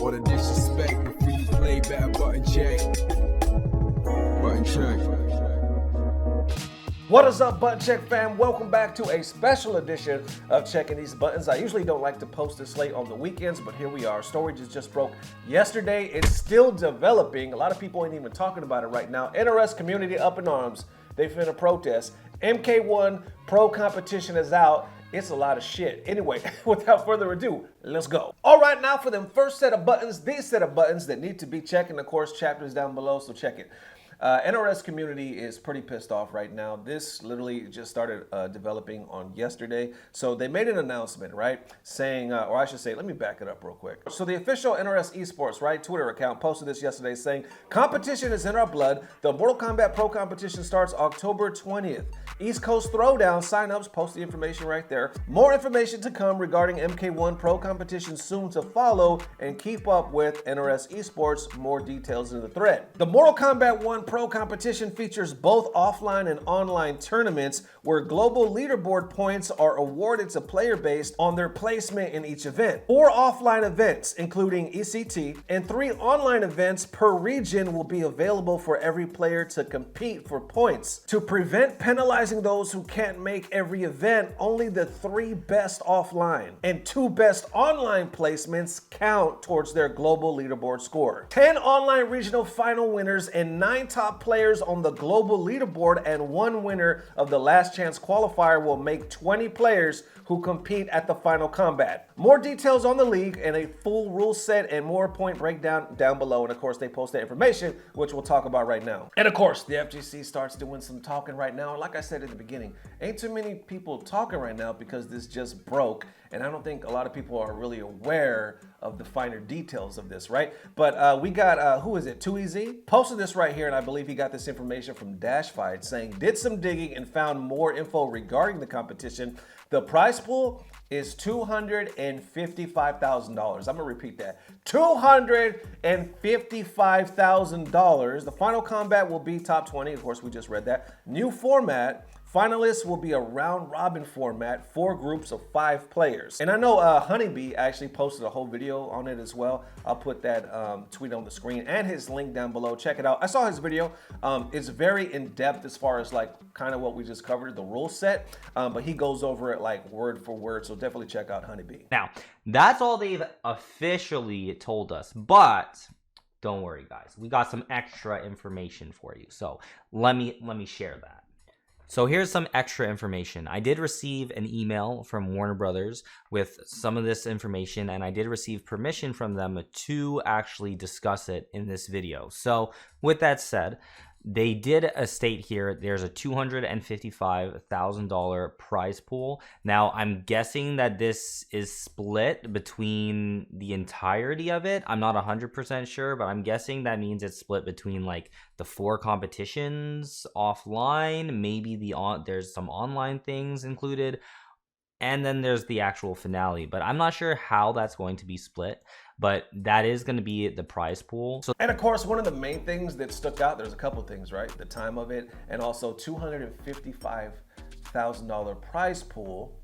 All the disrespect before you play back, button check. Button check. What is up, Button Check fam? Welcome back to a special edition of Checking These Buttons. I usually don't like to post this late on the weekends, but here we are. Storage just broke yesterday. It's still developing. A lot of people ain't even talking about it right now. NRS Community up in arms. They finna protest. MK1 Pro Kompetition is out. It's a lot of shit. Anyway, without further ado, let's go. All right, now for them first set of buttons, these set of buttons that need to be checked, and of course, chapters down below, so check it. NRS Community is pretty pissed off right now. This literally just started developing on yesterday. So they made an announcement, right? Saying, or I should say, let me back it up real quick. So the official NRSEsports, right, Twitter account posted this yesterday saying, competition is in our blood. The Mortal Kombat Pro Competition starts October 20th. East Coast Throwdown signups, post the information right there. More information to come regarding MK1 Pro Kompetition soon to follow, and keep up with NRSEsports. More details in the thread. The Mortal Kombat 1 Pro Kompetition features both offline and online tournaments where global leaderboard points are awarded to player based on their placement in each event. 4 offline events, including ECT, and 3 online events per region will be available for every player to compete for points. To prevent penalizing those who can't make every event, only the 3 best offline and 2 best online placements count towards their global leaderboard score. 10 online regional final winners and 9 top players on the global leaderboard and 1 winner of the last chance qualifier will make 20 players who compete at the final combat. More details on the league and a full rule set and more point breakdown down below. And of course, they post that information, which we'll talk about right now. And of course, the FGC starts doing some talking right now. And like I said at the beginning, ain't too many people talking right now because this just broke. And I don't think a lot of people are really aware of the finer details of this, right? But we got, who is it, Tweedy? Posted this right here, and I believe he got this information from Dash Fight, saying, did some digging and found more info regarding the competition. The prize pool is $255,000. I'm gonna repeat that. $255,000. The final combat will be top 20. Of course, we just read that. New format. Finalists will be a round robin format, 4 groups of 5 players. And I know HoneyBee actually posted a whole video on it as well. I'll put that tweet on the screen and his link down below. Check it out. I saw his video. It's very in-depth as far as like kind of what we just covered, the rule set, but he goes over it like word for word. So definitely check out HoneyBee. Now, that's all they've officially told us, but don't worry guys, we got some extra information for you. So let me share that. So here's some extra information. I did receive an email from Warner Brothers with some of this information, and I did receive permission from them to actually discuss it in this video. So with that said, they did state here there's a $255,000 prize pool. Now, I'm guessing that this is split between the entirety of it. I'm not 100% sure, but I'm guessing that means it's split between like the 4 competitions offline, maybe there's some online things included, and then there's the actual finale. But I'm not sure how that's going to be split, but that is going to be the prize pool. So, and of course, one of the main things that stuck out, there's a couple things, right? The time of it, and also $255,000 prize pool,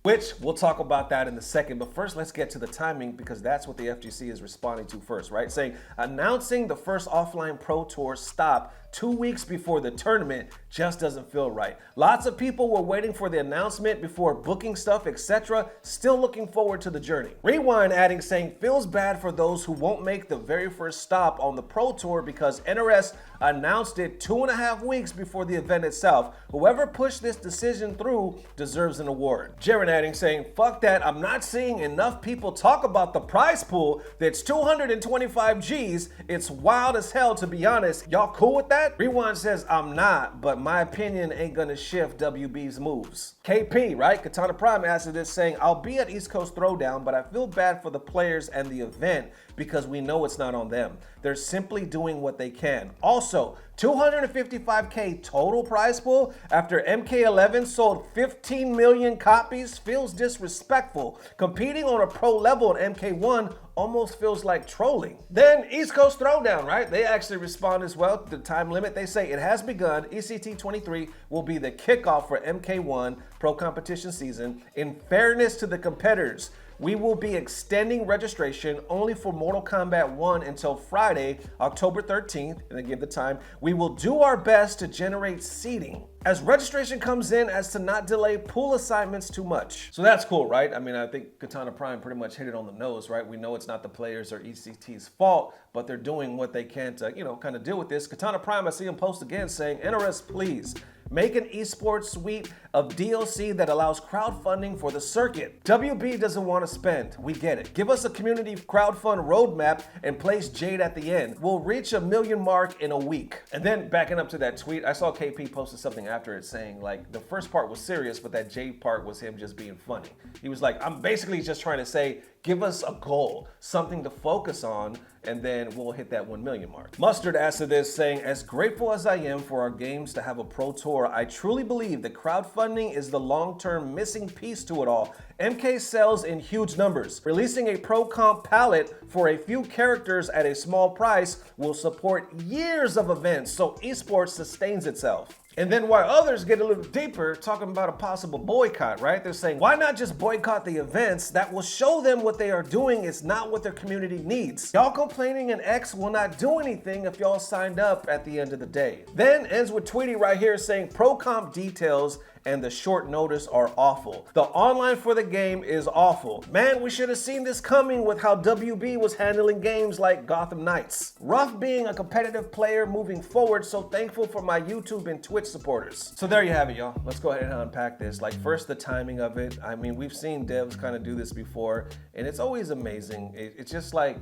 which we'll talk about that in a second. But first, let's get to the timing, because that's what the FGC is responding to first, right? Saying, announcing the first offline Pro Tour stop 2 weeks before the tournament just doesn't feel right. Lots of people were waiting for the announcement before booking stuff, etc. Still looking forward to the journey. Rewind adding, saying, feels bad for those who won't make the very first stop on the Pro Tour because NRS announced it 2.5 weeks before the event itself. Whoever pushed this decision through deserves an award. Jaron adding, saying, fuck that, I'm not seeing enough people talk about the prize pool that's 225 G's. It's wild as hell, to be honest. Y'all cool with that? Rewind says, I'm not, but my opinion ain't gonna shift WB's moves. KP, right? Katana Prime answered this saying, I'll be at East Coast Throwdown, but I feel bad for the players and the event because we know it's not on them. They're simply doing what they can. Also, $255K total prize pool after MK11 sold 15 million copies feels disrespectful. Competing on a pro level at MK1 almost feels like trolling. Then East Coast Throwdown, right? They actually respond as well to the time limit. They say it has begun. ECT 23 will be the kickoff for MK1 Pro Kompetition season, in fairness to the competitors, we will be extending registration only for Mortal Kombat 1 until Friday, October 13th, and again the time. We will do our best to generate seating as registration comes in, as to not delay pool assignments too much. So that's cool, right? I mean, I think Katana Prime pretty much hit it on the nose, right? We know it's not the players or ECT's fault, but they're doing what they can to, you know, kind of deal with this. Katana Prime, I see him post again saying, NRS, please, make an esports suite of DLC that allows crowdfunding for the circuit. WB doesn't want to spend. We get it. Give us a community crowdfund roadmap and place Jade at the end. We'll reach a 1 million mark in a week. And then backing up to that tweet, I saw KP posted something after it saying like the first part was serious, but that Jade part was him just being funny. He was like, I'm basically just trying to say, give us a goal, something to focus on, and then we'll hit that 1 million mark. Mustard answered this saying, as grateful as I am for our games to have a pro tour, I truly believe that crowdfunding is the long-term missing piece to it all. MK sells in huge numbers. Releasing a pro comp palette for a few characters at a small price will support years of events, so esports sustains itself. And then while others get a little deeper, talking about a possible boycott, right? They're saying, why not just boycott the events that will show them what they are doing is not what their community needs? Y'all complaining and X will not do anything if y'all signed up at the end of the day. Then ends with Tweedy right here saying, pro comp details and the short notice are awful. The online for the game is awful. Man, we should have seen this coming with how WB was handling games like Gotham Knights. Rough being a competitive player moving forward, so thankful for my YouTube and Twitch supporters. So there you have it, y'all. Let's go ahead and unpack this. Like first, the timing of it. I mean, we've seen devs kind of do this before, and it's always amazing. It's just like,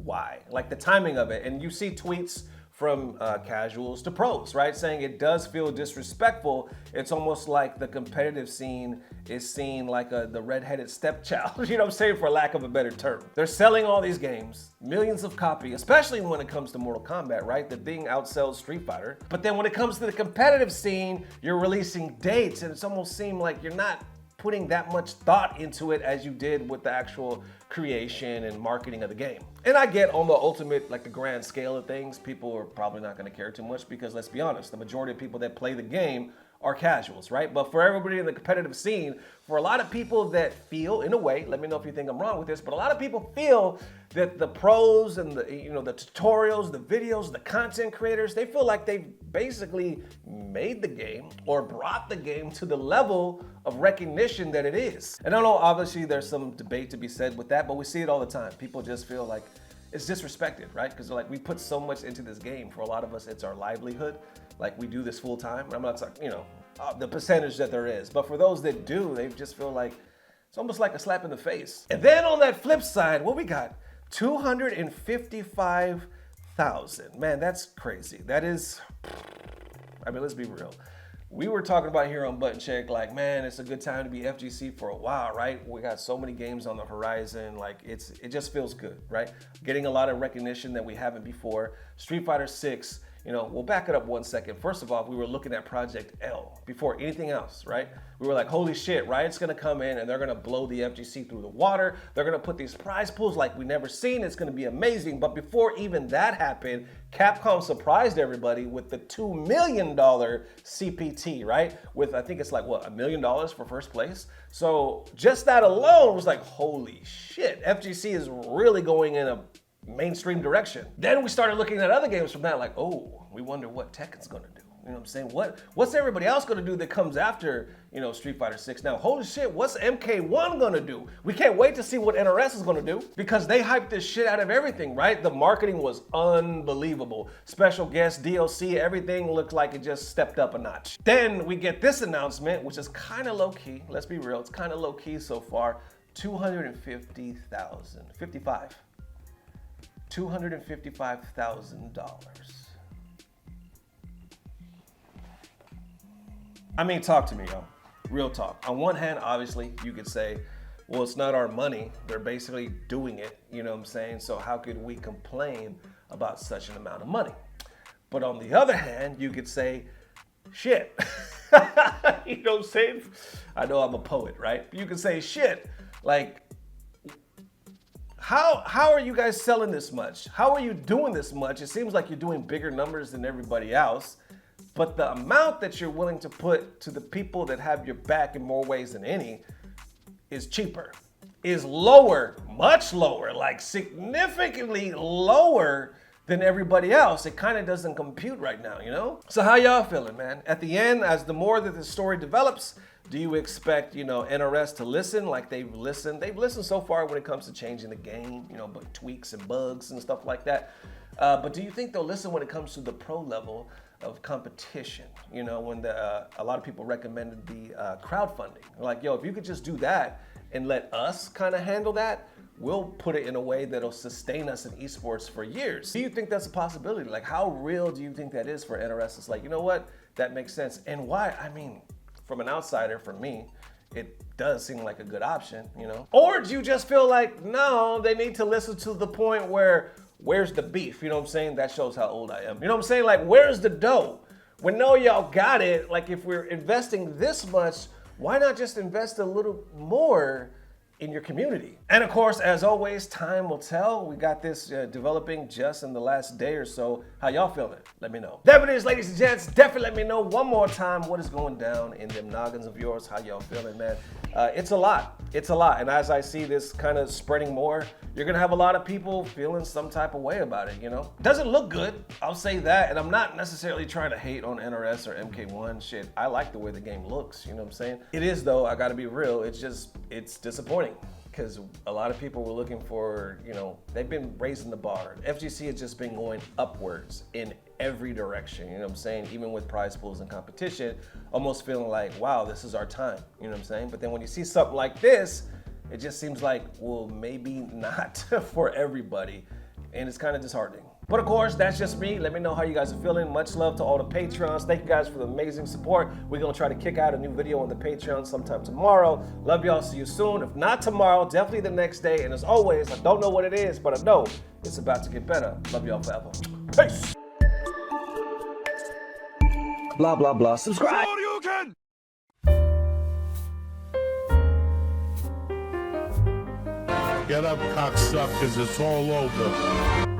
why? Like the timing of it. And you see tweets from casuals to pros, right? Saying it does feel disrespectful. It's almost like the competitive scene is seen like the redheaded stepchild, you know what I'm saying, for lack of a better term. They're selling all these games, millions of copies, especially when it comes to Mortal Kombat, right? The thing outsells Street Fighter. But then when it comes to the competitive scene, you're releasing dates and it's almost seemed like you're not putting that much thought into it as you did with the actual creation and marketing of the game. And I get on the ultimate, like the grand scale of things, people are probably not gonna care too much because let's be honest, the majority of people that play the game are casuals, right? But for everybody in the competitive scene, for a lot of people that feel, in a way, let me know if you think I'm wrong with this, but a lot of people feel that the pros and the, you know, the tutorials, the videos, the content creators, they feel like they've basically made the game or brought the game to the level of recognition that it is. And I know obviously there's some debate to be said with that, but we see it all the time. People just feel like it's disrespected, right? Because like we put so much into this game. For a lot of us, it's our livelihood. Like we do this full time. I'm not talking, you know, the percentage that there is. But for those that do, they just feel like it's almost like a slap in the face. And then on that flip side, what we got? 255,000. Man, that's crazy. That is, I mean, let's be real. We were talking about here on Button Check, like, man, it's a good time to be FGC for a while, right? We got so many games on the horizon, like it just feels good, right? Getting a lot of recognition that we haven't before. Street Fighter 6, you know, we'll back it up 1 second. First of all, we were looking at Project L before anything else, right? We were like, holy shit, Riot's gonna come in and they're gonna blow the FGC through the water. They're gonna put these prize pools like we never seen. It's gonna be amazing. But before even that happened, Capcom surprised everybody with the $2 million CPT, right? With, I think it's like, what, $1 million for first place? So just that alone was like, holy shit, FGC is really going in a mainstream direction. Then we started looking at other games from that, like, oh, we wonder what Tekken's gonna do. You know what I'm saying? What's everybody else gonna do that comes after, you know, Street Fighter 6? Now, holy shit, what's MK1 gonna do? We can't wait to see what NRS is gonna do because they hyped this shit out of everything, right? The marketing was unbelievable. Special guest, DLC, everything looked like it just stepped up a notch. Then we get this announcement, which is kind of low key. Let's be real, it's kind of low key so far. $255,000. I mean, talk to me, y'all. Real talk. On one hand, obviously, you could say, well, it's not our money. They're basically doing it, you know what I'm saying? So how could we complain about such an amount of money? But on the other hand, you could say, shit. You know what I'm saying? I know I'm a poet, right? You could say, shit, like, how are you guys selling this much? How are you doing this much? It seems like you're doing bigger numbers than everybody else. but the amount that you're willing to put to the people that have your back in more ways than any is cheaper, is lower, much lower, like significantly lower than everybody else. It kind of doesn't compute right now, you know? So how y'all feeling, man? At the end, as the more that the story develops, do you expect, you know, NRS to listen like they've listened? They've listened so far when it comes to changing the game, you know, but tweaks and bugs and stuff like that. But do you think they'll listen when it comes to the pro level of competition? You know, when a lot of people recommended the crowdfunding. Like, yo, if you could just do that and let us kind of handle that, we'll put it in a way that'll sustain us in esports for years. Do you think that's a possibility? Like, how real do you think that is for NRS? It's like, you know what? That makes sense. And why? I mean, from an outsider, for me, it does seem like a good option, you know? Or do you just feel like, no, they need to listen to the point where, where's the beef? You know what I'm saying? That shows how old I am. You know what I'm saying? Like, where's the dough? When no, y'all got it, like if we're investing this much, why not just invest a little more in your community? And of course, as always, time will tell. We got this developing just in the last day or so. How y'all feeling? Let me know. There it is, ladies and gents. Definitely let me know one more time what is going down in them noggins of yours. How y'all feeling, man? It's a lot. It's a lot. And as I see this kind of spreading more, you're gonna have a lot of people feeling some type of way about it, you know? Doesn't look good, I'll say that. And I'm not necessarily trying to hate on NRS or MK1. Shit, I like the way the game looks, you know what I'm saying? It is though, I gotta be real, it's disappointing. Because a lot of people were looking for, you know, they've been raising the bar. FGC has just been going upwards in every direction, you know what I'm saying? Even with prize pools and competition, almost feeling like, wow, this is our time, you know what I'm saying? But then when you see something like this, it just seems like, well, maybe not for everybody. And it's kind of disheartening. But of course, that's just me. Let me know how you guys are feeling. Much love to all the Patrons. Thank you guys for the amazing support. We're gonna try to kick out a new video on the Patreon sometime tomorrow. Love y'all, see you soon. If not tomorrow, definitely the next day. And as always, I don't know what it is, but I know it's about to get better. Love y'all forever. Peace. Blah, blah, blah. Subscribe. Get up, cocksuckers, it's all over.